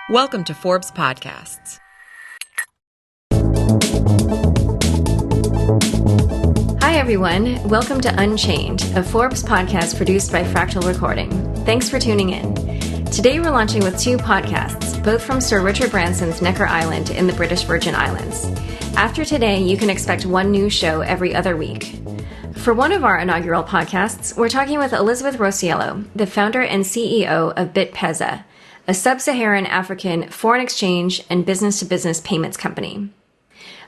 Welcome to Forbes Podcasts. Hi, everyone. Welcome to Unchained, a Forbes podcast produced by Fractal Recording. Thanks for tuning in. Today, we're launching with two podcasts, both from Sir Richard Branson's Necker Island in the British Virgin Islands. After today, you can expect one new show every other week. For one of our inaugural podcasts, we're talking with Elizabeth Rossiello, the founder and CEO of BitPesa's, a sub-Saharan African foreign exchange and business-to-business payments company.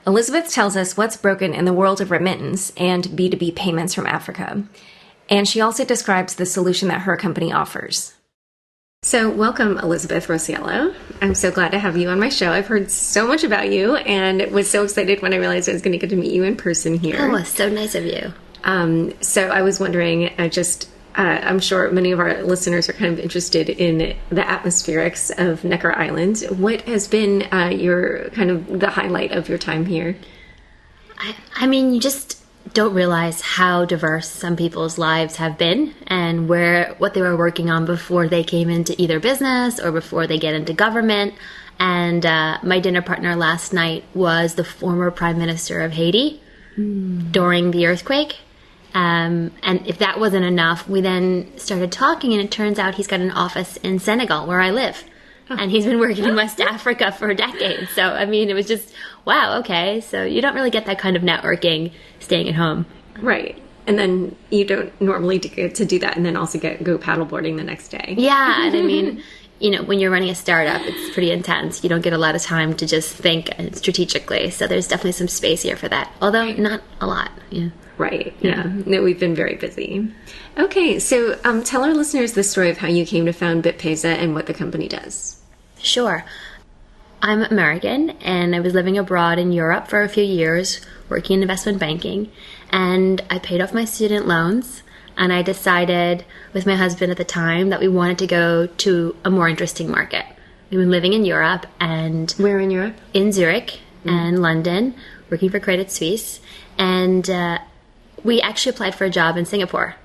Elizabeth tells us what's broken in the world of remittance and B2B payments from Africa. And she also describes the solution that her company offers. So welcome, Elizabeth Rossiello. I'm so glad to have you on my show. I've heard so much about you and was so excited when I realized I was going to get to meet you in person here. Oh, so nice of you. So I was wondering, I'm sure many of our listeners are kind of interested in the atmospherics of Necker Island. What has been your kind of the highlight of your time here? I mean, you just don't realize how diverse some people's lives have been and what they were working on before they came into either business or before they get into government. And my dinner partner last night was the former Prime Minister of Haiti during the earthquake. And if that wasn't enough, we then started talking, and it turns out he's got an office in Senegal, where I live. And he's been working in West Africa for decades. So, I mean, it was just, wow, okay. So you don't really get that kind of networking staying at home. Right. And then you don't normally get to do that and then also go paddleboarding the next day. Yeah. And I mean, when you're running a startup, it's pretty intense. You don't get a lot of time to just think strategically. So there's definitely some space here for that. Although not a lot. Yeah. Right. Yeah. No, we've been very busy. Okay. So tell our listeners the story of how you came to found BitPesa's and what the company does. Sure. I'm American, and I was living abroad in Europe for a few years, working in investment banking, and I paid off my student loans, and I decided with my husband at the time that we wanted to go to a more interesting market. We've been living in Europe, and... Where in Europe? In Zurich and London, working for Credit Suisse, and we actually applied for a job in Singapore,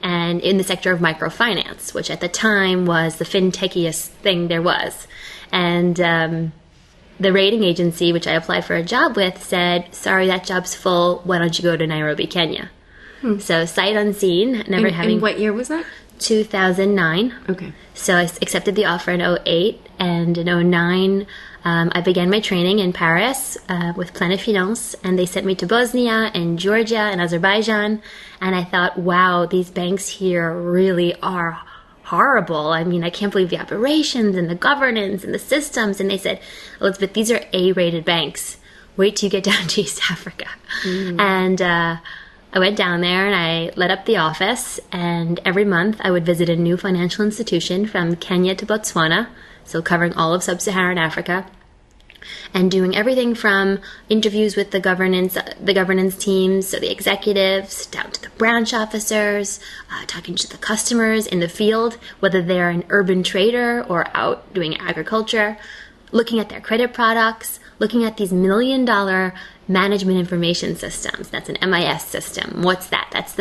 and in the sector of microfinance, which at the time was the fintechiest thing there was. And the rating agency, which I applied for a job with, said, sorry, that job's full. Why don't you go to Nairobi, Kenya? So sight unseen. And what year was that? 2009. Okay. So I accepted the offer in 2008, and in 2009, I began my training in Paris with Planet Finance, and they sent me to Bosnia and Georgia and Azerbaijan, and I thought, wow, these banks here really are horrible. I mean, I can't believe the operations and the governance and the systems. And they said, Elizabeth, these are A-rated banks. Wait till you get down to East Africa. And I went down there and I led up the office. And every month I would visit a new financial institution from Kenya to Botswana, so covering all of sub-Saharan Africa, and doing everything from interviews with the governance teams, so the executives, down to the branch officers, talking to the customers in the field, whether they're an urban trader or out doing agriculture, looking at their credit products, looking at these $1 million management information systems. That's an MIS system. What's that? That's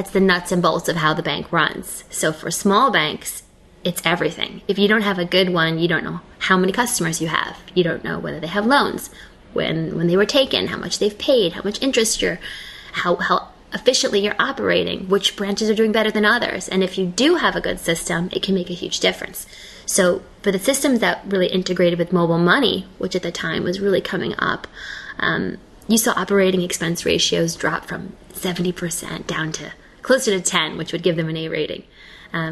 the nuts and bolts of how the bank runs. So for small banks, it's everything. If you don't have a good one, you don't know how many customers you have. You don't know whether they have loans, when they were taken, how much they've paid, how much interest how efficiently you're operating, which branches are doing better than others. And if you do have a good system, it can make a huge difference. So for the systems that really integrated with mobile money, which at the time was really coming up, you saw operating expense ratios drop from 70% down to closer to 10, which would give them an A rating.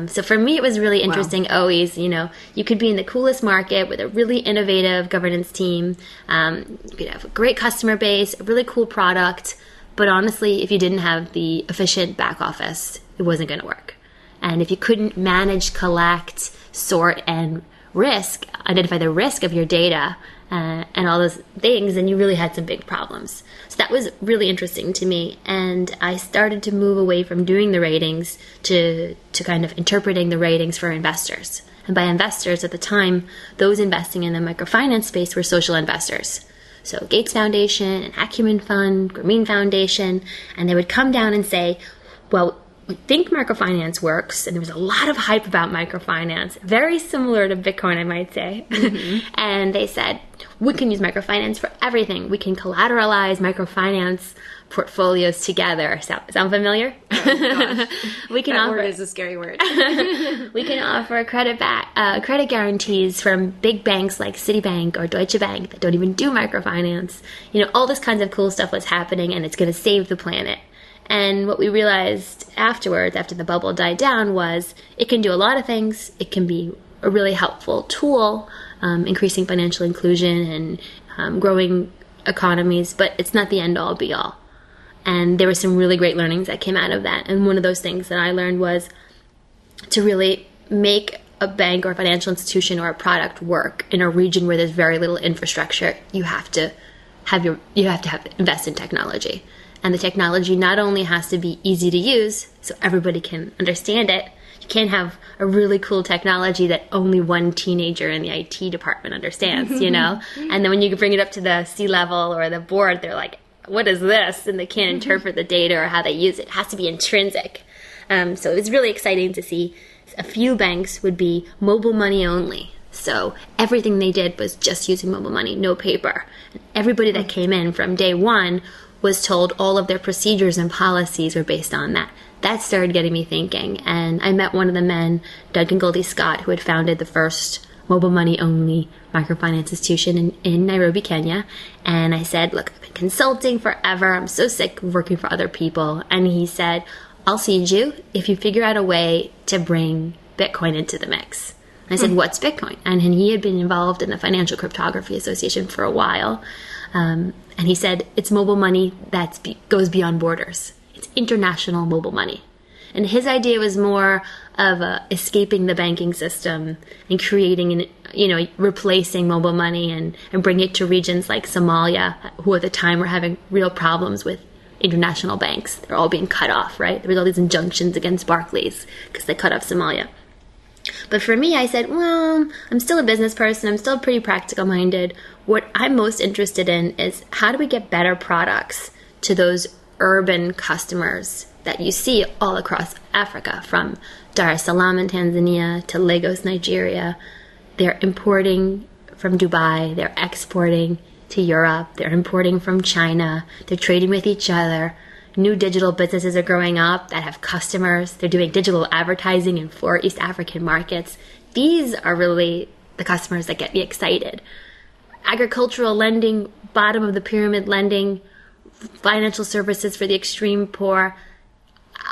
So for me, it was really interesting. Wow. Always, you could be in the coolest market with a really innovative governance team. You could have a great customer base, a really cool product. But honestly, if you didn't have the efficient back office, it wasn't going to work. And if you couldn't manage, collect, sort, and identify the risk of your data and all those things, then you really had some big problems. So that was really interesting to me. And I started to move away from doing the ratings to kind of interpreting the ratings for investors. And by investors at the time, those investing in the microfinance space were social investors. So Gates Foundation, and Acumen Fund, Grameen Foundation, and they would come down and say, well, we think microfinance works, and there was a lot of hype about microfinance, very similar to Bitcoin, I might say. And they said, we can use microfinance for everything. We can collateralize microfinance portfolios together. Sound familiar? Oh, gosh. We can that offer, word is a scary word. we can offer credit guarantees from big banks like Citibank or Deutsche Bank that don't even do microfinance. All this kinds of cool stuff was happening, and it's going to save the planet. And what we realized afterwards, after the bubble died down, was it can do a lot of things. It can be a really helpful tool, increasing financial inclusion and growing economies, but it's not the end-all, be-all. And there were some really great learnings that came out of that. And one of those things that I learned was to really make a bank or a financial institution or a product work in a region where there's very little infrastructure. You have to invest in technology. And the technology not only has to be easy to use so everybody can understand it. You can't have a really cool technology that only one teenager in the IT department understands, And then when you bring it up to the C-level or the board, they're like, what is this? And they can't interpret the data or how they use it. It has to be intrinsic. So it was really exciting to see a few banks would be mobile money only. So everything they did was just using mobile money, no paper. And everybody that came in from day one was told all of their procedures and policies were based on that. That started getting me thinking. And I met one of the men, Duncan Goldie Scott, who had founded the first mobile money only microfinance institution in Nairobi, Kenya. And I said, look, I've been consulting forever. I'm so sick of working for other people. And he said, I'll seed you if you figure out a way to bring Bitcoin into the mix. And I said, what's Bitcoin? And he had been involved in the Financial Cryptography Association for a while. And he said, it's mobile money that goes beyond borders. It's international mobile money. And his idea was more of escaping the banking system and creating, replacing mobile money and bringing it to regions like Somalia, who at the time were having real problems with international banks. They're all being cut off, right? There was all these injunctions against Barclays because they cut off Somalia. But for me, I said, well, I'm still a business person. I'm still pretty practical minded. What I'm most interested in is how do we get better products to those urban customers that you see all across Africa, from Dar es Salaam in Tanzania to Lagos, Nigeria. They're importing from Dubai. They're exporting to Europe. They're importing from China. They're trading with each other. New digital businesses are growing up that have customers. They're doing digital advertising in 4 East African markets. These are really the customers that get me excited. Agricultural lending, bottom of the pyramid lending, financial services for the extreme poor.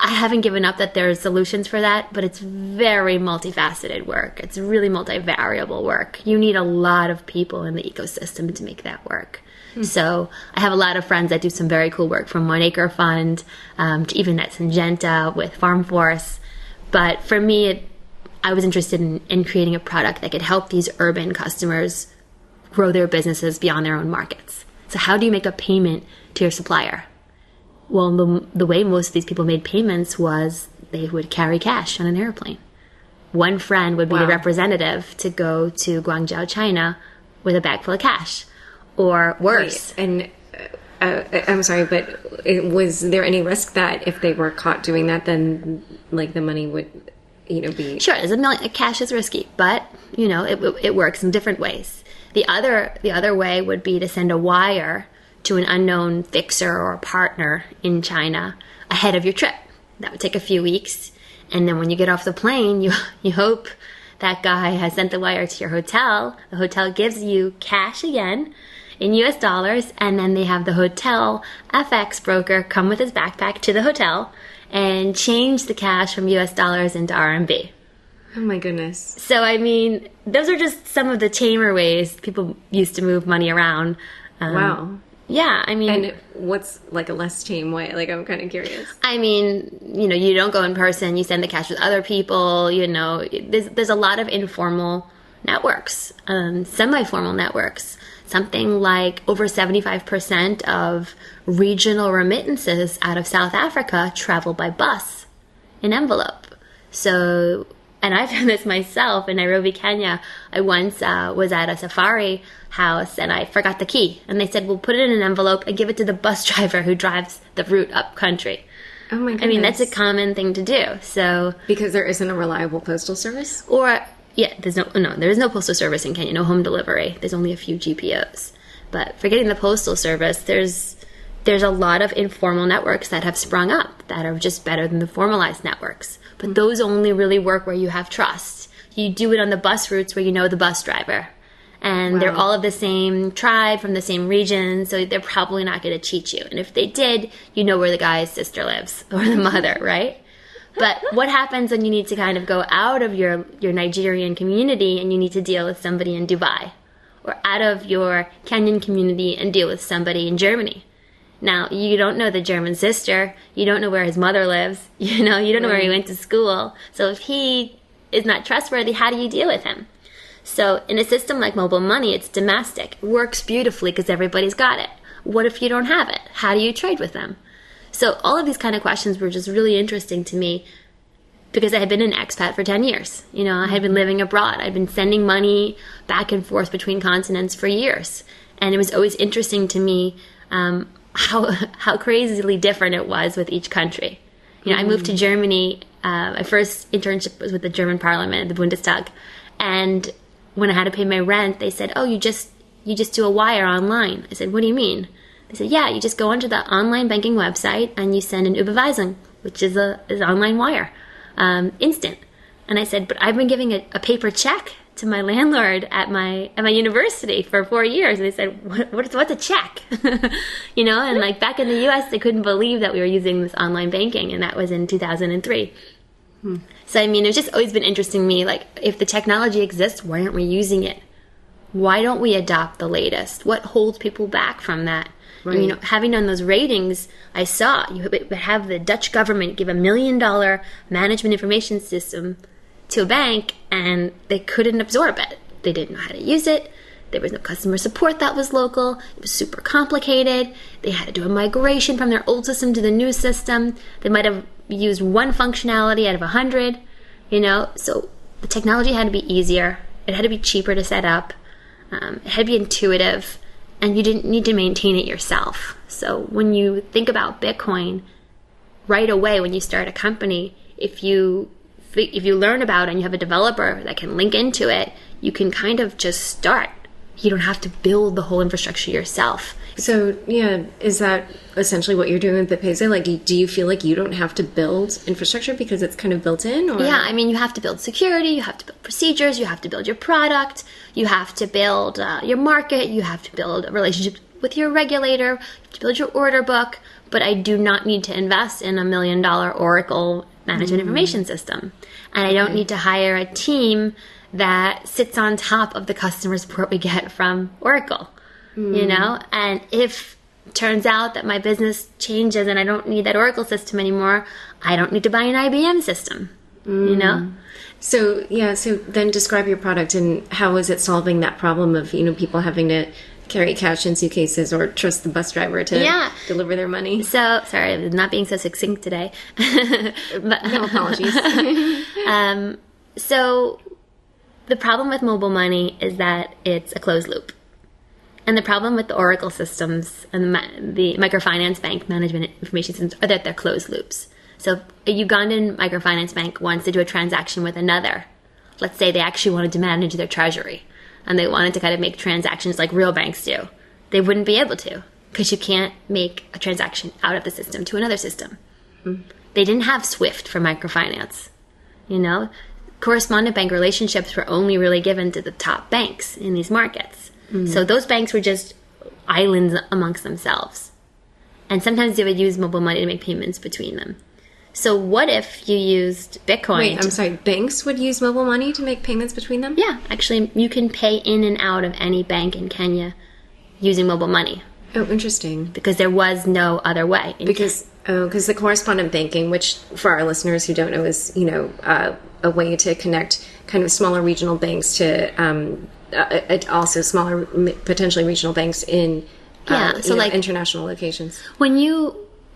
I haven't given up that there are solutions for that, but it's very multifaceted work. It's really multivariable work. You need a lot of people in the ecosystem to make that work. So I have a lot of friends that do some very cool work, from One Acre Fund to even at Syngenta with Farm Force. But for me, I was interested in creating a product that could help these urban customers grow their businesses beyond their own markets. So how do you make a payment to your supplier? Well, the way most of these people made payments was they would carry cash on an airplane. One friend would be the representative to go to Guangzhou, China, with a bag full of cash. Or worse. Wait, and I'm sorry, but was there any risk that if they were caught doing that, then the money would, be... Sure, cash is risky, but, it works in different ways. The other way would be to send a wire to an unknown fixer or partner in China ahead of your trip. That would take a few weeks. And then when you get off the plane, you hope that guy has sent the wire to your hotel. The hotel gives you cash again in US dollars, and then they have the hotel FX broker come with his backpack to the hotel and change the cash from US dollars into RMB. Oh my goodness. So, those are just some of the tamer ways people used to move money around. Wow. Yeah, And what's a less tame way? I'm kind of curious. You don't go in person, you send the cash with other people, there's a lot of informal networks, semi-formal networks. Something like over 75% of regional remittances out of South Africa travel by bus in envelope. So, and I've done this myself in Nairobi, Kenya. I once was at a safari house and I forgot the key. And they said, well, put it in an envelope and give it to the bus driver who drives the route up country. Oh my goodness. I mean, that's a common thing to do. So because there isn't a reliable postal service? Or, yeah, there is no postal service in Kenya, no home delivery. There's only a few GPOs. But forgetting the postal service, there's a lot of informal networks that have sprung up that are just better than the formalized networks. But those only really work where you have trust. You do it on the bus routes where you know the bus driver. And they're all of the same tribe, from the same region, so they're probably not going to cheat you. And if they did, you know where the guy's sister lives, or the mother, right? But what happens when you need to kind of go out of your Nigerian community and you need to deal with somebody in Dubai? Or out of your Kenyan community and deal with somebody in Germany? Now, you don't know the German sister. You don't know where his mother lives. You don't know where he went to school. So if he is not trustworthy, how do you deal with him? So in a system like mobile money, it's domestic. It works beautifully because everybody's got it. What if you don't have it? How do you trade with them? So all of these kind of questions were just really interesting to me because I had been an expat for 10 years. I had been living abroad. I'd been sending money back and forth between continents for years. And it was always interesting to me how crazily different it was with each country. I moved to Germany. My first internship was with the German parliament, the Bundestag. And when I had to pay my rent, they said, "Oh, you just do a wire online." I said, "What do you mean?" They said, "Yeah, you just go onto the online banking website and you send an Überweisung, which is an online wire, instant." And I said, "But I've been giving a paper check to my landlord at my university for 4 years." And they said, what's a check? And like back in the US, they couldn't believe that we were using this online banking, and that was in 2003. So, I mean, it's just always been interesting to me, like, if the technology exists, why aren't we using it? Why don't we adopt the latest? What holds people back from that? Right. And, having done those ratings, I saw you would have the Dutch government give $1 million management information system to a bank, and they couldn't absorb it. They didn't know how to use it. There was no customer support that was local. It was super complicated. They had to do a migration from their old system to the new system. They might have used one functionality out of 100, So the technology had to be easier. It had to be cheaper to set up. It had to be intuitive. And you didn't need to maintain it yourself. So when you think about Bitcoin, right away when you start a company, if you learn about it and you have a developer that can link into it, you can kind of just start. You don't have to build the whole infrastructure yourself. So, yeah, is that essentially what you're doing with BitPesa? Like, do you feel like you don't have to build infrastructure because it's kind of built in? Or? Yeah, I mean, you have to build security, you have to build procedures, you have to build your product, you have to build your market, you have to build a relationship with your regulator, you have to build your order book. But I do not need to invest in $1 million Oracle management information system. And I don't need to hire a team that sits on top of the customer support we get from Oracle, And if it turns out that my business changes and I don't need that Oracle system anymore, I don't need to buy an IBM system, So, so then describe your product and how is it solving that problem of, people having to carry cash in suitcases or trust the bus driver to deliver their money. So, sorry, I'm not being so succinct today. But, no apologies. So the problem with mobile money is that it's a closed loop. And the problem with the Oracle systems and the microfinance bank management information systems are that they're closed loops. So a Ugandan microfinance bank wants to do a transaction with another. Let's say they actually wanted to manage their treasury and they wanted to kind of make transactions like real banks do. They wouldn't be able to because you can't make a transaction out of the system to another system. They didn't have SWIFT for microfinance. Correspondent bank relationships were only really given to the top banks in these markets. So those banks were just islands amongst themselves. And sometimes they would use mobile money to make payments between them. So what if you used Bitcoin? Wait, I'm sorry, banks would use mobile money to make payments between them? Yeah, actually you can pay in and out of any bank in Kenya using mobile money. Oh, interesting. Because there was no other way. Because the correspondent banking, which for our listeners who don't know is, a way to connect kind of smaller regional banks to also smaller, potentially regional banks in international locations. When your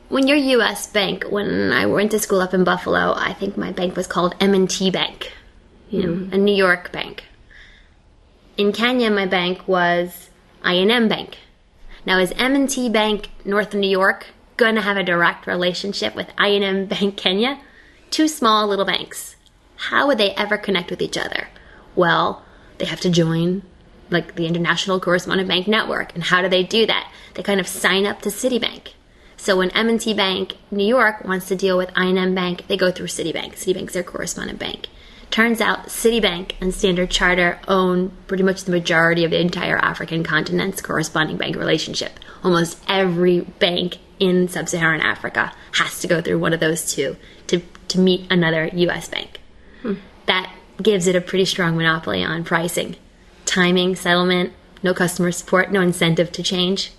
U.S. bank, when I went to school up in Buffalo, I think my bank was called M&T Bank, a New York bank. In Kenya, my bank was I&M Bank. Now, is M&T Bank north of New York? going to have a direct relationship with I&M Bank Kenya? Two small little banks. How would they ever connect with each other? Well, they have to join like the International Correspondent Bank Network. And how do they do that? They kind of sign up to Citibank. So when M&T Bank New York wants to deal with I&M Bank, they go through Citibank. Citibank's their correspondent bank. Turns out Citibank and Standard Chartered own pretty much the majority of the entire African continent's corresponding bank relationship. Almost every bank in sub-Saharan Africa has to go through one of those two to meet another U.S. bank. That gives it a pretty strong monopoly on pricing. Timing, settlement, no customer support, no incentive to change.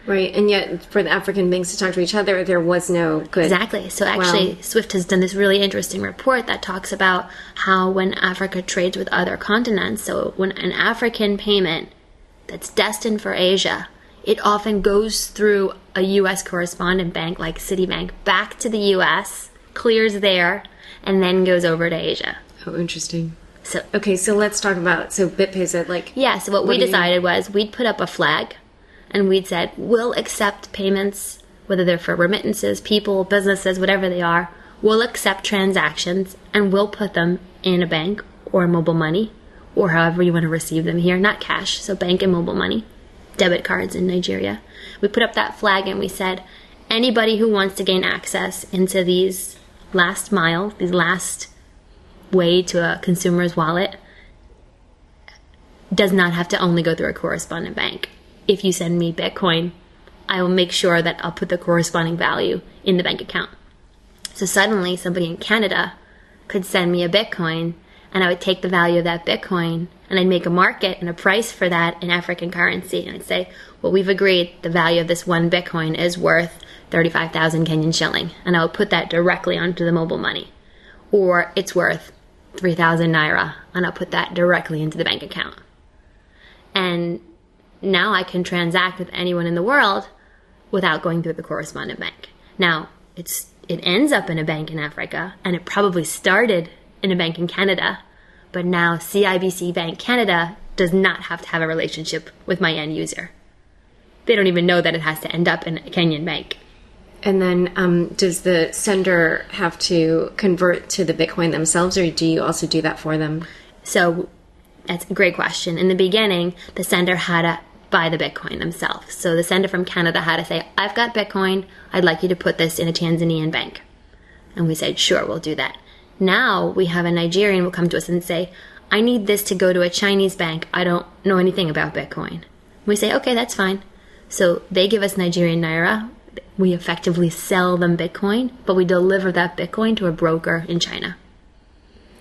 Right, and yet for the African banks to talk to each other, there was no good... Exactly. So actually, SWIFT has done this really interesting report that talks about how when Africa trades with other continents, so when an African payment that's destined for Asia, it often goes through a U.S. correspondent bank like Citibank back to the U.S., clears there, and then goes over to Asia. Oh, interesting. So let's talk about, BitPesa, Yeah, so what we decided was we'd put up a flag, and we'd said, we'll accept payments, whether they're for remittances, people, businesses, whatever they are. We'll accept transactions, and we'll put them in a bank or mobile money, or however you want to receive them here, not cash, so bank and mobile money, debit cards in Nigeria. We put up that flag, and we said, anybody who wants to gain access into these last mile, these last way to a consumer's wallet, does not have to only go through a correspondent bank. If you send me Bitcoin, I will make sure that I'll put the corresponding value in the bank account. So suddenly somebody in Canada could send me a Bitcoin, and I would take the value of that Bitcoin and I'd make a market and a price for that in African currency. And I'd say, well, we've agreed the value of this one Bitcoin is worth 35,000 Kenyan shilling. And I would put that directly onto the mobile money. Or it's worth 3,000 Naira, and I'll put that directly into the bank account. And now I can transact with anyone in the world without going through the correspondent bank. Now, it ends up in a bank in Africa, and it probably started in a bank in Canada, but now CIBC Bank Canada does not have to have a relationship with my end user. They don't even know that it has to end up in a Kenyan bank. And then does the sender have to convert to the Bitcoin themselves, or do you also do that for them? So that's a great question. In the beginning, the sender had to buy the Bitcoin themselves. So the sender from Canada had to say, I've got Bitcoin, I'd like you to put this in a Tanzanian bank. And we said, sure, we'll do that. Now we have a Nigerian will come to us and say, I need this to go to a Chinese bank. I don't know anything about Bitcoin. We say, okay, that's fine. So they give us Nigerian Naira. We effectively sell them Bitcoin, but we deliver that Bitcoin to a broker in China.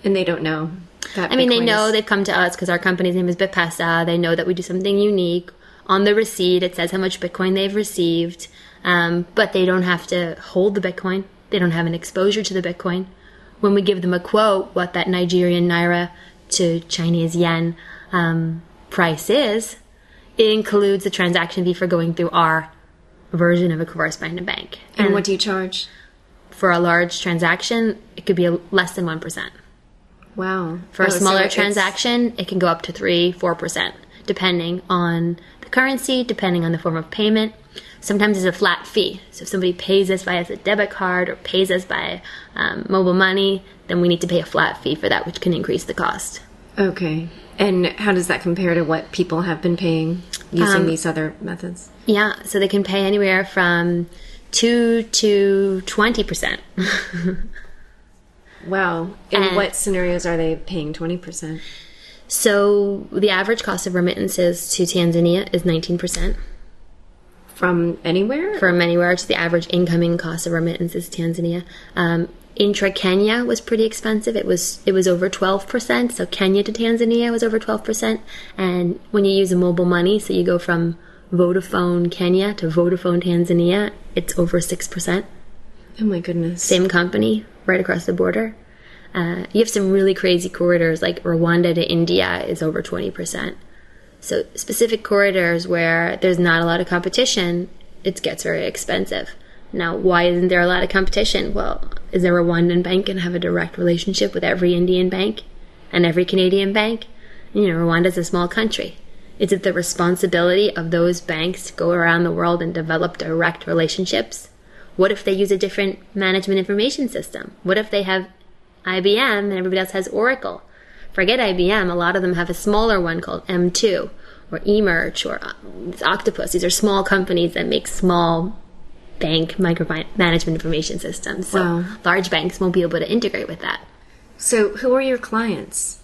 And they don't know that they know they've come to us because our company's name is BitPesa. They know that we do something unique. On the receipt, it says how much Bitcoin they've received, but they don't have to hold the Bitcoin. They don't have an exposure to the Bitcoin. When we give them a quote, what that Nigerian Naira to Chinese yen price is, it includes the transaction fee for going through our version of a correspondent bank. And what do you charge? For a large transaction, it could be less than 1%. Wow. For a smaller transaction, it can go up to 3-4%, depending on the currency, depending on the form of payment. Sometimes it's a flat fee. So if somebody pays us via a debit card or pays us by mobile money, then we need to pay a flat fee for that, which can increase the cost. Okay. And how does that compare to what people have been paying using these other methods? Yeah, so they can pay anywhere from 2 to 20%. Wow. In what scenarios are they paying 20%? So the average cost of remittances to Tanzania is 19%. From anywhere? From anywhere. It's the average incoming cost of remittances to Tanzania. Intra-Kenya was pretty expensive. It was over 12%. So Kenya to Tanzania was over 12%. And when you use a mobile money, so you go from Vodafone Kenya to Vodafone Tanzania, it's over 6%. Oh my goodness. Same company, right across the border. You have some really crazy corridors, like Rwanda to India is over 20%. So specific corridors where there's not a lot of competition, it gets very expensive. Now, why isn't there a lot of competition? Well, is there a Rwandan bank and have a direct relationship with every Indian bank and every Canadian bank? You know, Rwanda's a small country. Is it the responsibility of those banks to go around the world and develop direct relationships? What if they use a different management information system? What if they have IBM and everybody else has Oracle? Forget IBM. A lot of them have a smaller one called M2 or eMerge or Octopus. These are small companies that make small bank microfinance management information systems. So large banks won't be able to integrate with that. So who are your clients?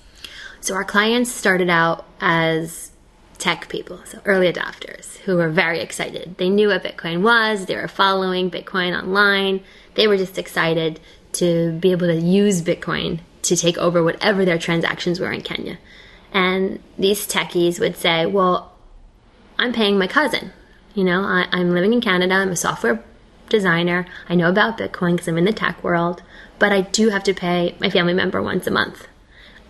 So our clients started out as tech people, so early adopters who were very excited. They knew what Bitcoin was. They were following Bitcoin online. They were just excited to be able to use Bitcoin to take over whatever their transactions were in Kenya. And these techies would say, well, I'm paying my cousin. You know, I'm living in Canada. I'm a software designer. I know about Bitcoin because I'm in the tech world, but I do have to pay my family member once a month.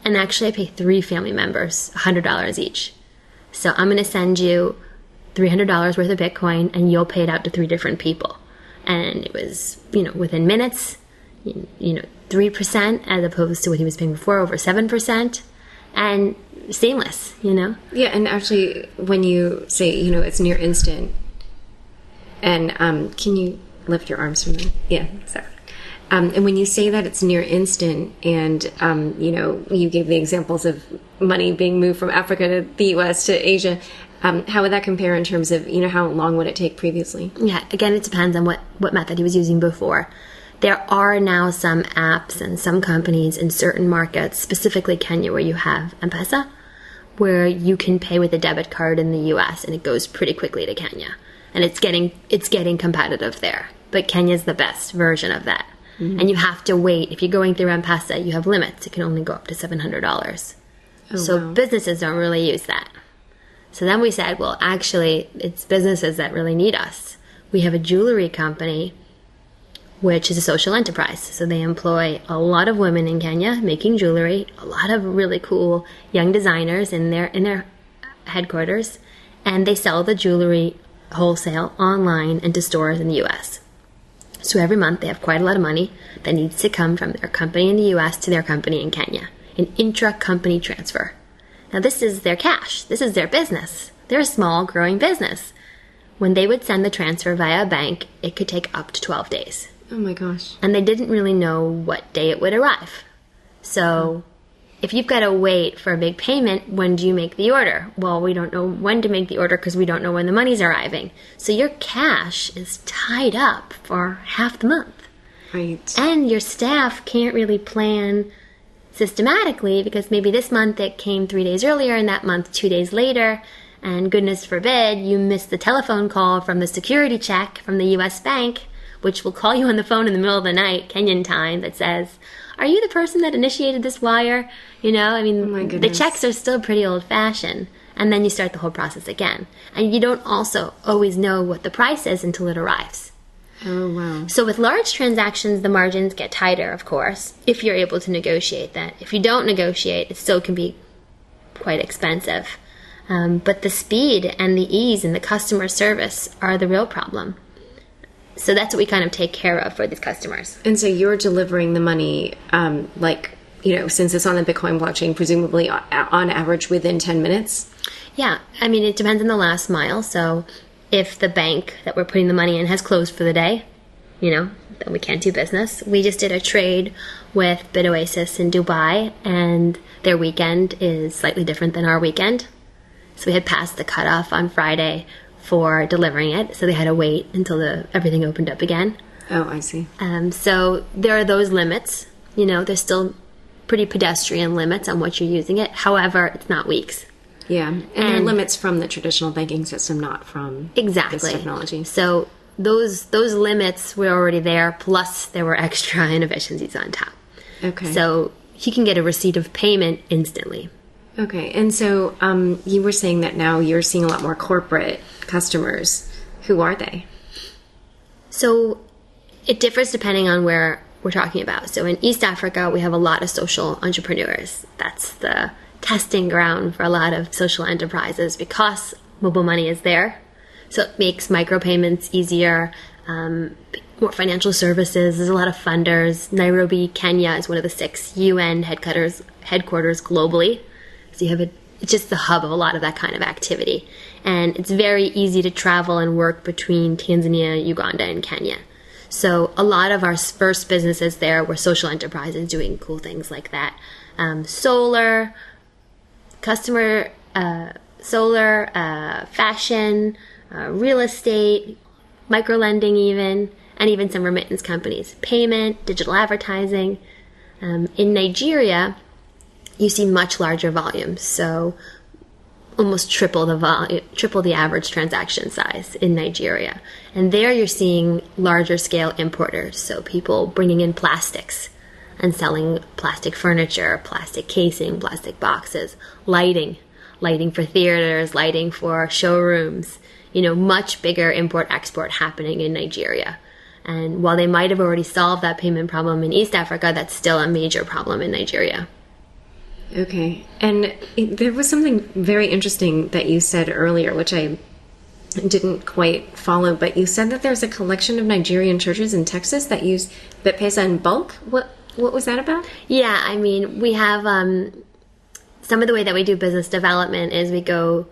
And actually, I pay 3 family members $100 each. So I'm going to send you $300 worth of Bitcoin, and you'll pay it out to 3 different people. And it was, within minutes, 3% as opposed to what he was paying before, over 7%. And seamless, Yeah, and actually, when you say, it's near instant, and can you lift your arms from me? Yeah, sorry. And when you say that it's near instant, and you gave the examples of money being moved from Africa to the U.S. to Asia, how would that compare in terms of how long would it take previously? Yeah, again, it depends on what method he was using before. There are now some apps and some companies in certain markets, specifically Kenya, where you have M-Pesa, where you can pay with a debit card in the U.S. and it goes pretty quickly to Kenya, and it's getting competitive there. But Kenya's the best version of that. And you have to wait. If you're going through M-Pesa, you have limits. It can only go up to $700. So businesses don't really use that. So then we said, well, actually, it's businesses that really need us. We have a jewelry company, which is a social enterprise. So they employ a lot of women in Kenya making jewelry, a lot of really cool young designers in their headquarters, and they sell the jewelry wholesale online and to stores in the U.S. So every month they have quite a lot of money that needs to come from their company in the U.S. to their company in Kenya, an intra-company transfer. Now this is their cash. This is their business. They're a small, growing business. When they would send the transfer via a bank, it could take up to 12 days. Oh my gosh. And they didn't really know what day it would arrive. So if you've got to wait for a big payment, when do you make the order? Well, we don't know when to make the order because we don't know when the money's arriving. So your cash is tied up for half the month. Right. And your staff can't really plan systematically because maybe this month it came 3 days earlier and that month 2 days later. And goodness forbid, you missed the telephone call from the security check from the U.S. bank, which will call you on the phone in the middle of the night, Kenyan time, that says, are you the person that initiated this wire? Oh my goodness. The checks are still pretty old-fashioned. And then you start the whole process again. And you don't also always know what the price is until it arrives. Oh, wow. So with large transactions, the margins get tighter, of course, if you're able to negotiate that. If you don't negotiate, it still can be quite expensive. But the speed and the ease and the customer service are the real problem. So that's what we kind of take care of for these customers. And so you're delivering the money, since it's on the Bitcoin blockchain, presumably on average within 10 minutes? Yeah. It depends on the last mile. So if the bank that we're putting the money in has closed for the day, then we can't do business. We just did a trade with BitOasis in Dubai, and their weekend is slightly different than our weekend. So we had passed the cutoff on Friday for delivering it, so they had to wait until everything opened up again. Oh, I see. So there are those limits. There's still pretty pedestrian limits on what you're using it. However, it's not weeks. Yeah, and there are limits from the traditional banking system, not from this technology. So those limits were already there, plus there were extra inefficiencies on top. Okay. So he can get a receipt of payment instantly. Okay, and so you were saying that now you're seeing a lot more corporate customers. Who are they? So it differs depending on where we're talking about. So in East Africa, we have a lot of social entrepreneurs. That's the testing ground for a lot of social enterprises because mobile money is there. So it makes micropayments easier, more financial services. There's a lot of funders. Nairobi, Kenya is one of the 6 UN headquarters globally. So you have it's just the hub of a lot of that kind of activity. And it's very easy to travel and work between Tanzania, Uganda, and Kenya. So a lot of our first businesses there were social enterprises doing cool things like that. Solar, fashion, real estate, microlending even, and even some remittance companies, payment, digital advertising. In Nigeria, you see much larger volumes, so almost triple the average transaction size in Nigeria. And there you're seeing larger scale importers, so people bringing in plastics and selling plastic furniture, plastic casing, plastic boxes, lighting for theaters, lighting for showrooms, much bigger import-export happening in Nigeria. And while they might have already solved that payment problem in East Africa, that's still a major problem in Nigeria. Okay. And there was something very interesting that you said earlier, which I didn't quite follow, but you said that there's a collection of Nigerian churches in Texas that use BitPesa in bulk. What was that about? Yeah, I mean, we have some of the way that we do business development is we go,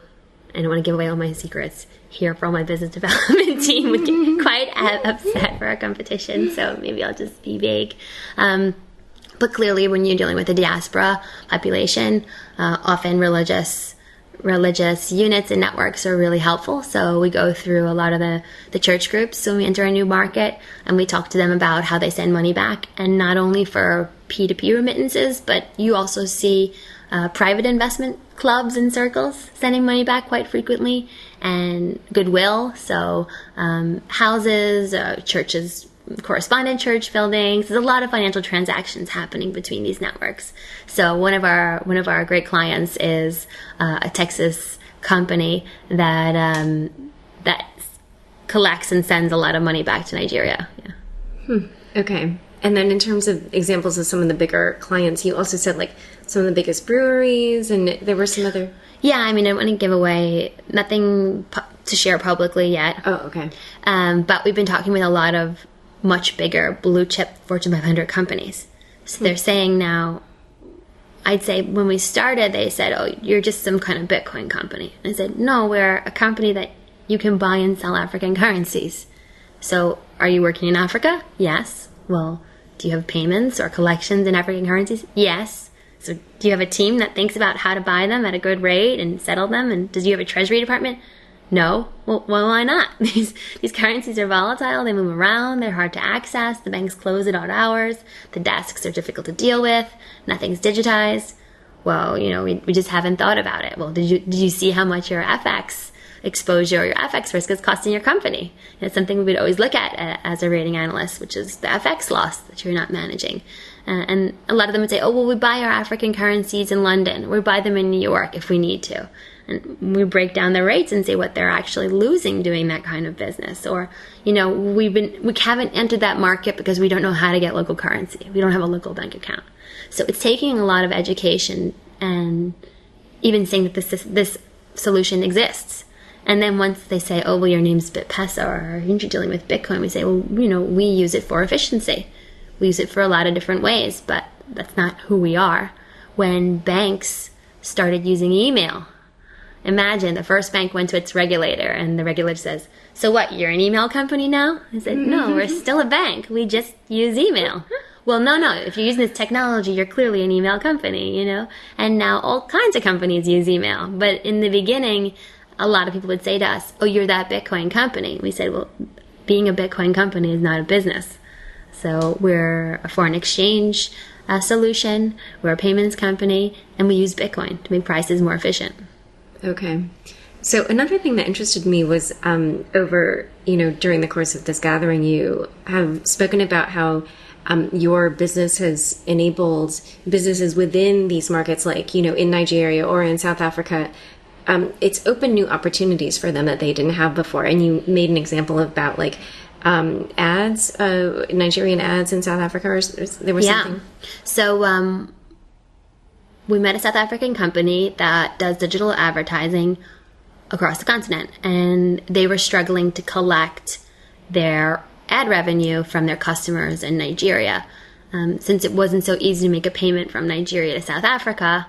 I don't want to give away all my secrets here for all my business development team would get quite upset for our competition, so maybe I'll just be vague. But clearly, when you're dealing with the diaspora population, often religious units and networks are really helpful. So we go through a lot of the church groups when we enter a new market, and we talk to them about how they send money back, and not only for P2P remittances, but you also see private investment clubs and circles sending money back quite frequently, and goodwill, so houses, churches, correspondent church buildings. There's a lot of financial transactions happening between these networks. So one of our great clients is a Texas company that collects and sends a lot of money back to Nigeria. Yeah. Okay. And then in terms of examples of some of the bigger clients, you also said like some of the biggest breweries, and there were some other... Yeah, I mean, I don't want to give away nothing to share publicly yet. Oh, okay. But we've been talking with a lot of much bigger blue chip Fortune 500 companies. So they're saying now, I'd say when we started, they said, oh, you're just some kind of Bitcoin company. And I said, no, we're a company that you can buy and sell African currencies. So are you working in Africa? Yes. Well, do you have payments or collections in African currencies? Yes. So do you have a team that thinks about how to buy them at a good rate and settle them? And do you have a treasury department? No. Well, why not? These currencies are volatile. They move around. They're hard to access. The banks close at odd hours. The desks are difficult to deal with. Nothing's digitized. Well, we just haven't thought about it. Well, did you see how much your FX exposure or your FX risk is costing your company? It's something we would always look at as a rating analyst, which is the FX loss that you're not managing. And a lot of them would say, oh, well, we buy our African currencies in London. We buy them in New York if we need to. And we break down the rates and say what they're actually losing doing that kind of business. Or, we haven't entered that market because we don't know how to get local currency. We don't have a local bank account. So it's taking a lot of education and even saying that this solution exists. And then once they say, oh, well, your name's BitPesa or you're dealing with Bitcoin, we say, well, we use it for efficiency. We use it for a lot of different ways, but that's not who we are. When banks started using email, imagine the first bank went to its regulator and the regulator says, so what, you're an email company now? I said, no, we're still a bank. We just use email. Well, no, if you're using this technology, you're clearly an email company, And now all kinds of companies use email. But in the beginning, a lot of people would say to us, oh, you're that Bitcoin company. We said, well, being a Bitcoin company is not a business. So we're a foreign exchange solution, we're a payments company, and we use Bitcoin to make prices more efficient. Okay. So another thing that interested me was during the course of this gathering, you have spoken about how your business has enabled businesses within these markets, like, in Nigeria or in South Africa. It's opened new opportunities for them that they didn't have before. And you made an example about ads, Nigerian ads in South Africa, or there was something? So we met a South African company that does digital advertising across the continent, and they were struggling to collect their ad revenue from their customers in Nigeria. Since it wasn't so easy to make a payment from Nigeria to South Africa,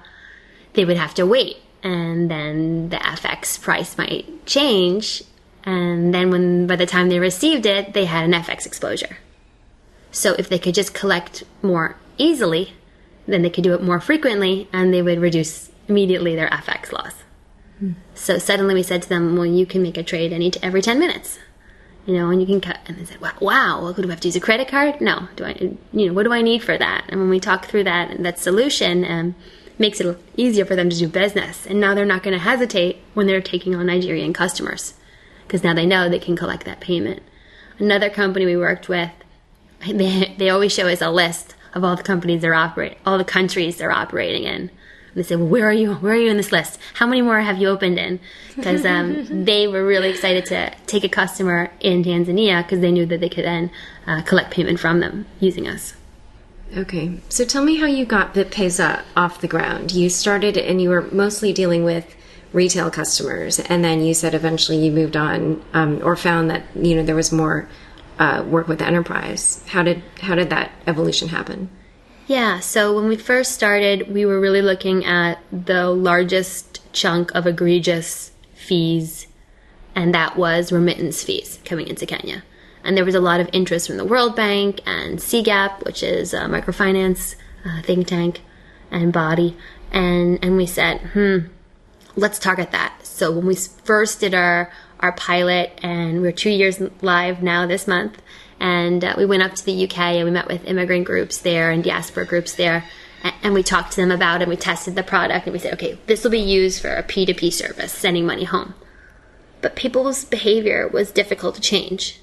they would have to wait, and then the FX price might change, And then by the time they received it, they had an FX exposure. So if they could just collect more easily, then they could do it more frequently, and they would reduce immediately their FX loss. So suddenly we said to them, well, you can make a trade every 10 minutes. And you can cut. And they said, wow, well, do I have to use a credit card? No. What do I need for that? And when we talk through that solution, makes it easier for them to do business. And now they're not going to hesitate when they're taking on Nigerian customers, because now they know they can collect that payment. Another company we worked with, they always show us a list of all the companies all the countries they're operating in. And they say, well, where are you? Where are you in this list? How many more have you opened in? Because they were really excited to take a customer in Tanzania, because they knew that they could then collect payment from them using us. Okay. So tell me how you got BitPesa off the ground. You started and you were mostly dealing with retail customers, and then you said eventually you moved on or found that there was more work with the enterprise. How did that evolution happen? Yeah, so when we first started, we were really looking at the largest chunk of egregious fees, and that was remittance fees coming into Kenya. And there was a lot of interest from the World Bank and CGAP, which is a microfinance think tank and body. And we said, let's target that. So when we first did our pilot, and we're 2 years live now this month, and we went up to the UK and we met with immigrant groups there and diaspora groups there, and we talked to them about it, and we tested the product, and we said, okay, this will be used for a P2P service, sending money home. But people's behavior was difficult to change.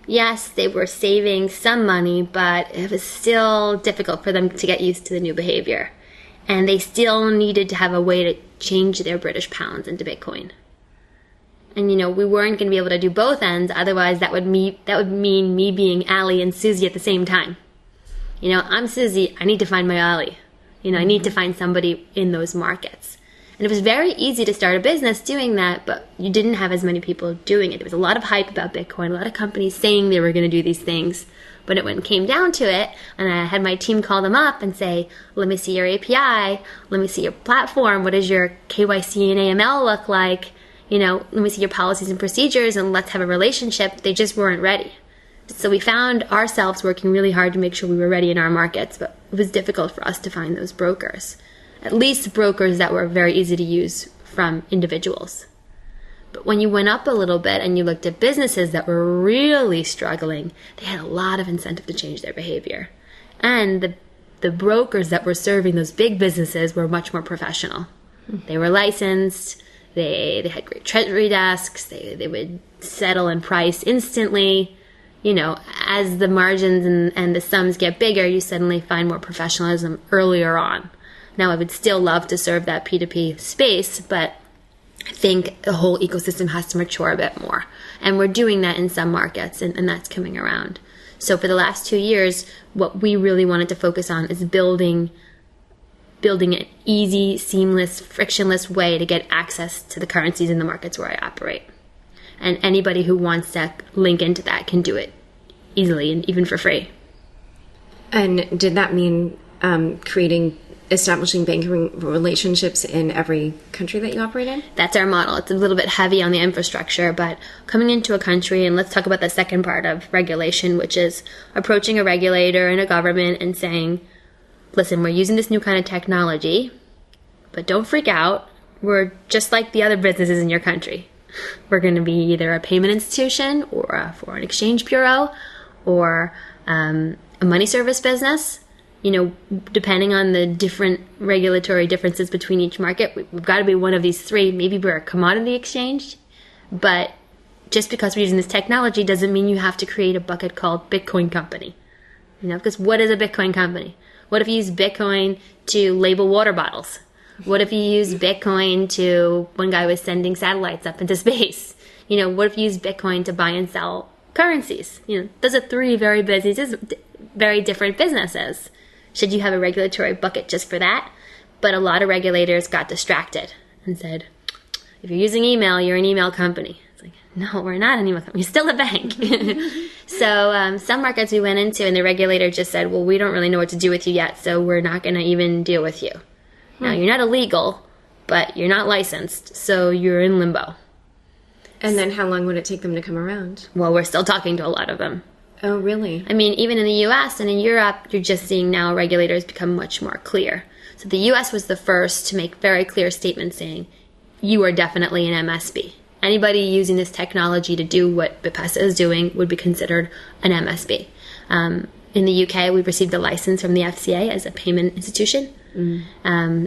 Yes, they were saving some money, but it was still difficult for them to get used to the new behavior. And they still needed to have a way to change their British pounds into Bitcoin. And, we weren't going to be able to do both ends. Otherwise, that would mean me being Ali and Susie at the same time. I'm Susie. I need to find my Ali. I need to find somebody in those markets. And it was very easy to start a business doing that, but you didn't have as many people doing it. There was a lot of hype about Bitcoin, a lot of companies saying they were going to do these things. But when it came down to it, and I had my team call them up and say, let me see your API, let me see your platform, what does your KYC and AML look like? Let me see your policies and procedures, and let's have a relationship. They just weren't ready. So we found ourselves working really hard to make sure we were ready in our markets, but it was difficult for us to find those brokers. At least brokers that were very easy to use from individuals. But when you went up a little bit and you looked at businesses that were really struggling, they had a lot of incentive to change their behavior. And the brokers that were serving those big businesses were much more professional. They were licensed. They had great treasury desks. They would settle and price instantly. As the margins and the sums get bigger, you suddenly find more professionalism earlier on. Now, I would still love to serve that P2P space, but I think the whole ecosystem has to mature a bit more. And we're doing that in some markets, and that's coming around. So for the last 2 years, what we really wanted to focus on is building an easy, seamless, frictionless way to get access to the currencies in the markets where I operate. And anybody who wants to link into that can do it easily and even for free. And did that mean establishing banking relationships in every country that you operate in? That's our model. It's a little bit heavy on the infrastructure, but coming into a country, and let's talk about the second part of regulation, which is approaching a regulator and a government and saying, listen, we're using this new kind of technology, but don't freak out. We're just like the other businesses in your country. We're going to be either a payment institution or a foreign exchange bureau or a money service business. Depending on the different regulatory differences between each market, we've got to be one of these three. Maybe we're a commodity exchange, but just because we're using this technology doesn't mean you have to create a bucket called Bitcoin company. Because what is a Bitcoin company? What if you use Bitcoin to label water bottles? What if you use Bitcoin to, one guy was sending satellites up into space. What if you use Bitcoin to buy and sell currencies? Those are three very different businesses. Should you have a regulatory bucket just for that? But a lot of regulators got distracted and said, if you're using email, you're an email company. It's like, no, we're not an email company. We're still a bank. So some markets we went into and the regulator just said, well, we don't really know what to do with you yet, so we're not going to even deal with you. Now, you're not illegal, but you're not licensed, so you're in limbo. And then how long would it take them to come around? Well, we're still talking to a lot of them. Oh, really? I mean, even in the U.S. and in Europe, you're just seeing now regulators become much more clear. So the U.S. was the first to make very clear statements saying, you are definitely an MSB. Anybody using this technology to do what BitPesa is doing would be considered an MSB. In the UK, we've received a license from the FCA as a payment institution.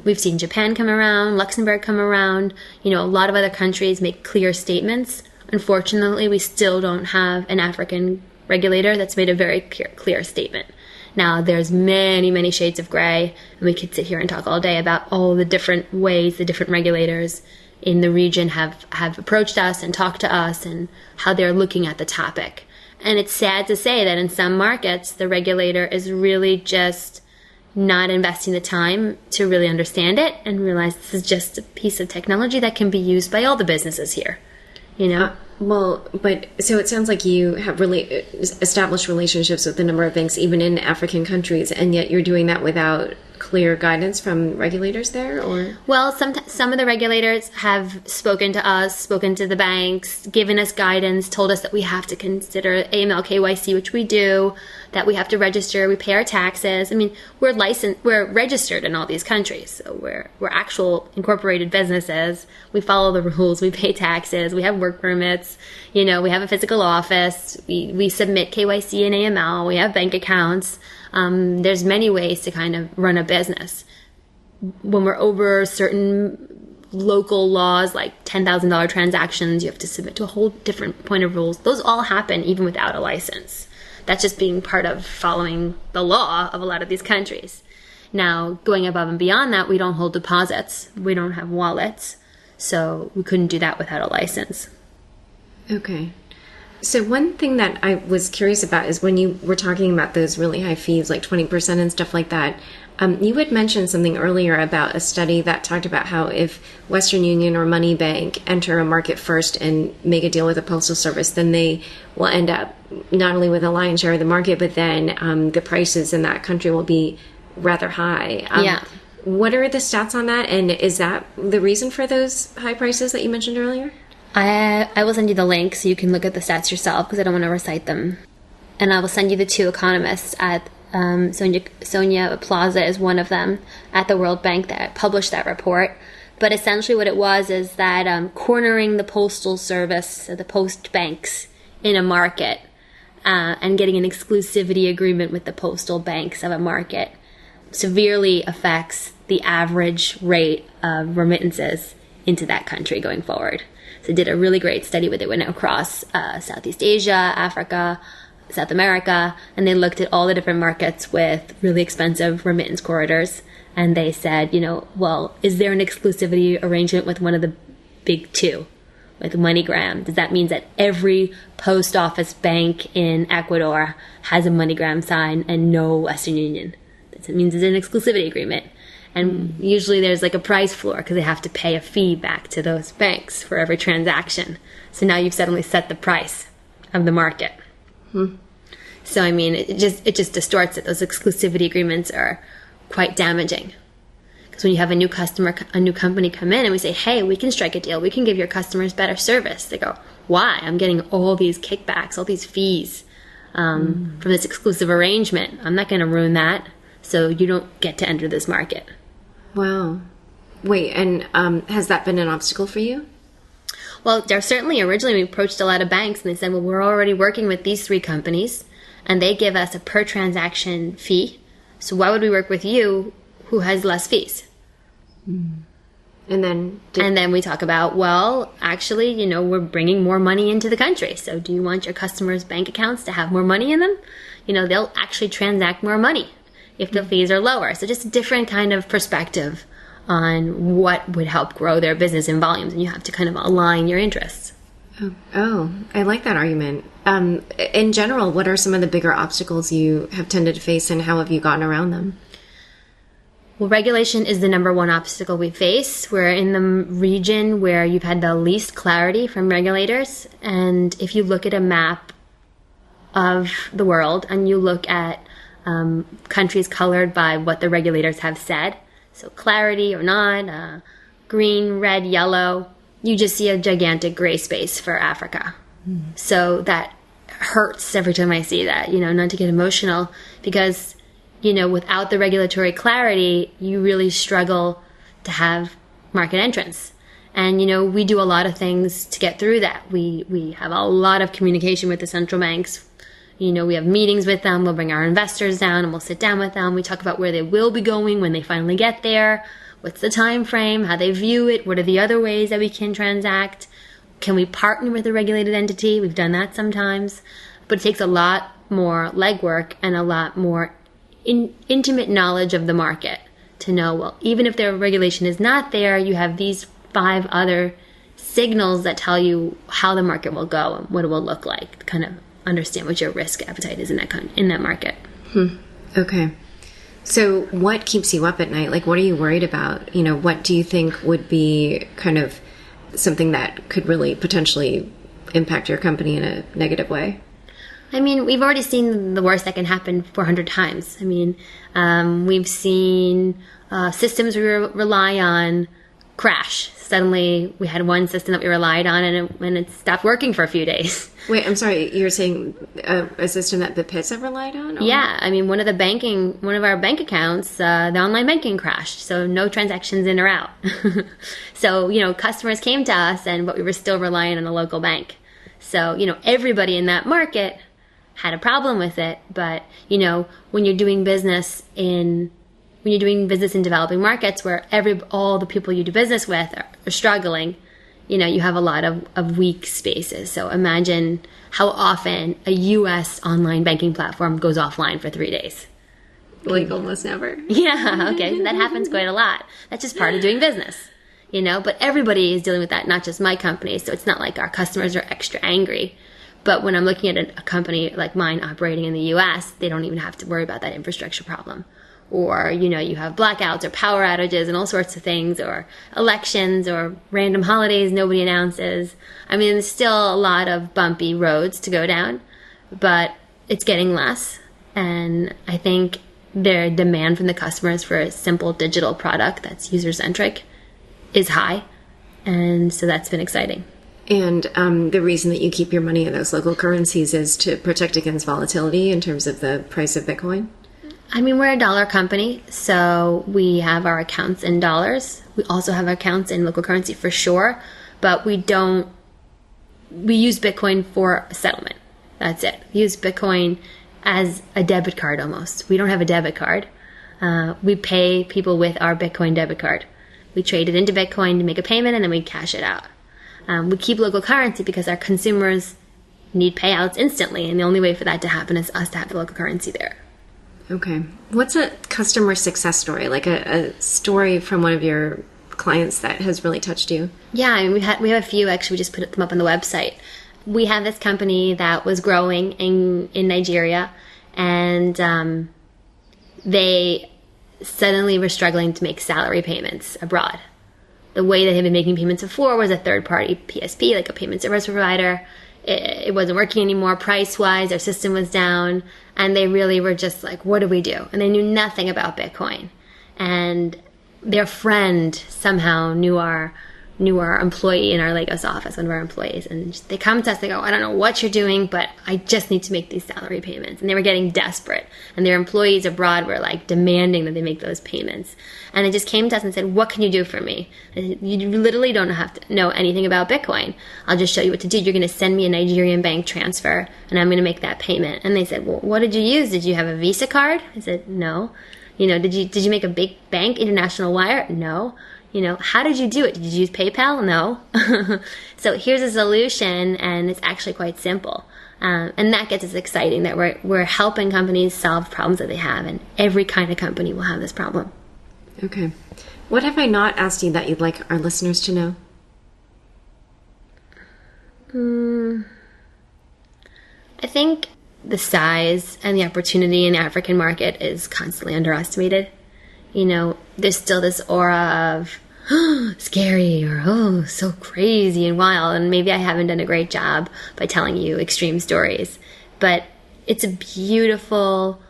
We've seen Japan come around, Luxembourg come around. A lot of other countries make clear statements. Unfortunately, we still don't have an African regulator that's made a very clear statement. Now, there's many, many shades of gray, and we could sit here and talk all day about all the different ways the different regulators in the region have approached us and talked to us and how they're looking at the topic. And it's sad to say that in some markets, the regulator is really just not investing the time to really understand it and realize this is just a piece of technology that can be used by all the businesses here, but so it sounds like you have really established relationships with a number of banks, even in African countries, and yet you're doing that without clear guidance from regulators there, or? Well, some of the regulators have spoken to us, spoken to the banks, given us guidance, told us that we have to consider AML KYC, which we do, that we have to register, we pay our taxes. I mean, we're registered in all these countries, so we're actual incorporated businesses. We follow the rules, we pay taxes, we have work permits, we have a physical office, we submit KYC and AML, we have bank accounts. There's many ways to kind of run a business. When we're over certain local laws, like $10,000 transactions, you have to submit to a whole different point of rules. Those all happen even without a license. That's just being part of following the law of a lot of these countries. Now, going above and beyond that, we don't hold deposits. We don't have wallets. So we couldn't do that without a license. Okay. So one thing that I was curious about is when you were talking about those really high fees, like 20% and stuff like that, you had mentioned something earlier about a study that talked about how if Western Union or Money Bank enter a market first and make a deal with the Postal Service, then they will end up not only with a lion's share of the market, but then the prices in that country will be rather high. Yeah. What are the stats on that? And is that the reason for those high prices that you mentioned earlier? I will send you the link so you can look at the stats yourself because I don't want to recite them. And I will send you the two economists at Sonia Plaza is one of them at the World Bank that published that report. But essentially what it was is that cornering the Postal Service, the post banks in a market and getting an exclusivity agreement with the postal banks of a market severely affects the average rate of remittances into that country going forward. So they did a really great study where they went across Southeast Asia, Africa, South America, and they looked at all the different markets with really expensive remittance corridors. And they said, well, is there an exclusivity arrangement with one of the big two, with MoneyGram? Does that mean that every post office bank in Ecuador has a MoneyGram sign and no Western Union? Does it mean there's an exclusivity agreement? And usually there's like a price floor because they have to pay a fee back to those banks for every transaction. So now you've suddenly set the price of the market. So, I mean, it just distorts it. Those exclusivity agreements are quite damaging. Because when you have a new company come in and we say, hey, we can strike a deal. We can give your customers better service. They go, why? I'm getting all these kickbacks, all these fees from this exclusive arrangement. I'm not going to ruin that. So you don't get to enter this market. Wow. Wait, and has that been an obstacle for you? Well, there certainly originally we approached a lot of banks and they said, well, we're already working with these three companies and they give us a per transaction fee. So why would we work with you who has less fees? And then we talk about, well, actually, we're bringing more money into the country. So do you want your customers' bank accounts to have more money in them? They'll actually transact more money if the fees are lower. So just a different kind of perspective on what would help grow their business in volumes. And you have to kind of align your interests. Oh, I like that argument. In general, what are some of the bigger obstacles you have tended to face and how have you gotten around them? Well, regulation is the number one obstacle we face. We're in the region where you've had the least clarity from regulators. And if you look at a map of the world and you look at countries colored by what the regulators have said, so clarity or not, green, red, yellow, you just see a gigantic gray space for Africa. So that hurts every time I see that, not to get emotional, because, without the regulatory clarity, you really struggle to have market entrance. And, we do a lot of things to get through that. We have a lot of communication with the central banks. We have meetings with them. We'll bring our investors down and we'll sit down with them. We talk about where they will be going when they finally get there. What's the time frame? How they view it? What are the other ways that we can transact? Can we partner with a regulated entity? We've done that sometimes. But it takes a lot more legwork and a lot more intimate knowledge of the market to know, well, even if their regulation is not there, you have these 5 other signals that tell you how the market will go and what it will look like, to kind of understand what your risk appetite is in that market. Okay. So what keeps you up at night? Like, what are you worried about? What do you think would be kind of something that could really potentially impact your company in a negative way? I mean, we've already seen the worst that can happen 400 times. I mean, we've seen systems we rely on crash. Suddenly, we had one system that we relied on, and it stopped working for a few days. Wait, I'm sorry. You're saying a system that BitPesa relied on? Or? Yeah, I mean, one of our bank accounts, the online banking crashed, so no transactions in or out. So, customers came to us, but we were still relying on a local bank. So, everybody in that market had a problem with it. But, when you're doing business in developing markets where all the people you do business with are struggling, you have a lot of weak spaces. So imagine how often a U.S. online banking platform goes offline for 3 days. Like almost never. Yeah, okay. So that happens quite a lot. That's just part of doing business, But everybody is dealing with that, not just my company. So it's not like our customers are extra angry. But when I'm looking at a company like mine operating in the U.S., they don't even have to worry about that infrastructure problem. Or, you have blackouts or power outages and all sorts of things, or elections or random holidays nobody announces. I mean, there's still a lot of bumpy roads to go down, but it's getting less. And I think their demand from the customers for a simple digital product that's user-centric is high. And so that's been exciting. And the reason that you keep your money in those local currencies is to protect against volatility in terms of the price of Bitcoin? I mean, we're a dollar company, so we have our accounts in dollars. We also have accounts in local currency for sure, but we use Bitcoin for settlement. That's it. We use Bitcoin as a debit card almost. We don't have a debit card. We pay people with our Bitcoin debit card. We trade it into Bitcoin to make a payment, and then we cash it out. We keep local currency because our consumers need payouts instantly, and the only way for that to happen is us to have the local currency there. Okay. What's a customer success story, like a story from one of your clients that has really touched you? Yeah, I mean, we have a few. Actually, we just put them up on the website. We have this company that was growing in Nigeria, and they suddenly were struggling to make salary payments abroad. The way they had been making payments before was a third-party PSP, like a payment service provider. It wasn't working anymore price-wise. Their system was down. And they really were just like, what do we do? And they knew nothing about Bitcoin. And their friend somehow knew our employee in our Lagos office, one of our employees. And they come to us, they go, I don't know what you're doing, but I just need to make these salary payments. And they were getting desperate. And their employees abroad were like demanding that they make those payments. And they just came to us and said, what can you do for me? And you literally don't have to know anything about Bitcoin. I'll just show you what to do. You're going to send me a Nigerian bank transfer, and I'm going to make that payment. And they said, well, what did you use? Did you have a Visa card? I said, no. Did you make a big bank international wire? No. How did you do it? Did you use PayPal? No. So here's a solution, and it's actually quite simple. And that gets us exciting that we're helping companies solve problems that they have, and every kind of company will have this problem. Okay. What have I not asked you that you'd like our listeners to know? I think the size and the opportunity in the African market is constantly underestimated. There's still this aura of scary or so crazy and wild, and maybe I haven't done a great job by telling you extreme stories, but it's a beautiful,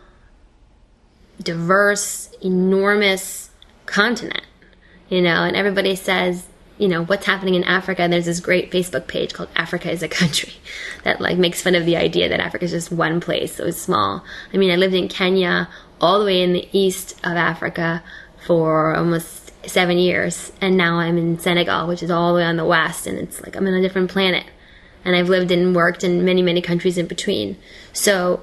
diverse, enormous continent, and everybody says what's happening in Africa. And there's this great Facebook page called Africa is a Country that like makes fun of the idea that Africa is just one place, so it's small. I mean, I lived in Kenya, all the way in the east of Africa for almost 7 years. And now I'm in Senegal, which is all the way on the west. And it's like I'm in a different planet. And I've lived and worked in many, many countries in between. So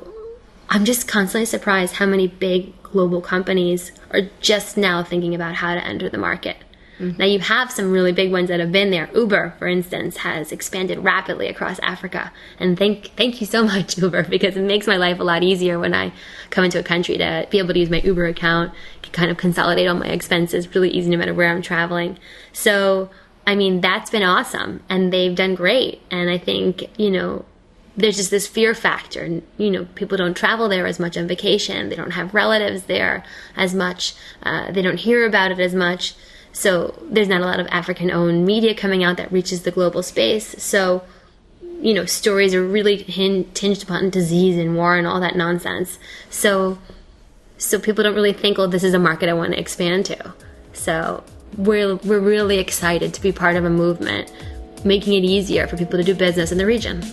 I'm just constantly surprised how many big global companies are just now thinking about how to enter the market. Now, you have some really big ones that have been there. Uber, for instance, has expanded rapidly across Africa. And thank you so much, Uber, because it makes my life a lot easier when I come into a country to be able to use my Uber account, kind of consolidate all my expenses, really easy no matter where I'm traveling. So, I mean, that's been awesome. And they've done great. And I think, there's just this fear factor. People don't travel there as much on vacation. They don't have relatives there as much. They don't hear about it as much. So there's not a lot of African-owned media coming out that reaches the global space. So, stories are really tinged upon disease and war and all that nonsense. So people don't really think, this is a market I want to expand to. So we're really excited to be part of a movement, making it easier for people to do business in the region.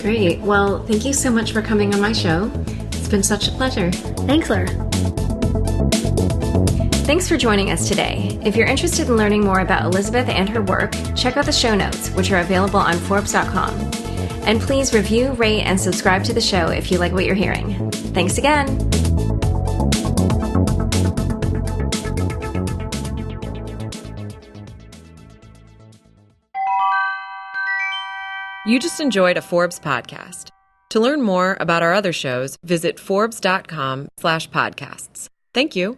Great. Well, thank you so much for coming on my show. It's been such a pleasure. Thanks, Laura. Thanks for joining us today. If you're interested in learning more about Elizabeth and her work, check out the show notes, which are available on Forbes.com. And please review, rate, and subscribe to the show if you like what you're hearing. Thanks again. You just enjoyed a Forbes podcast. To learn more about our other shows, visit Forbes.com/podcasts. Thank you.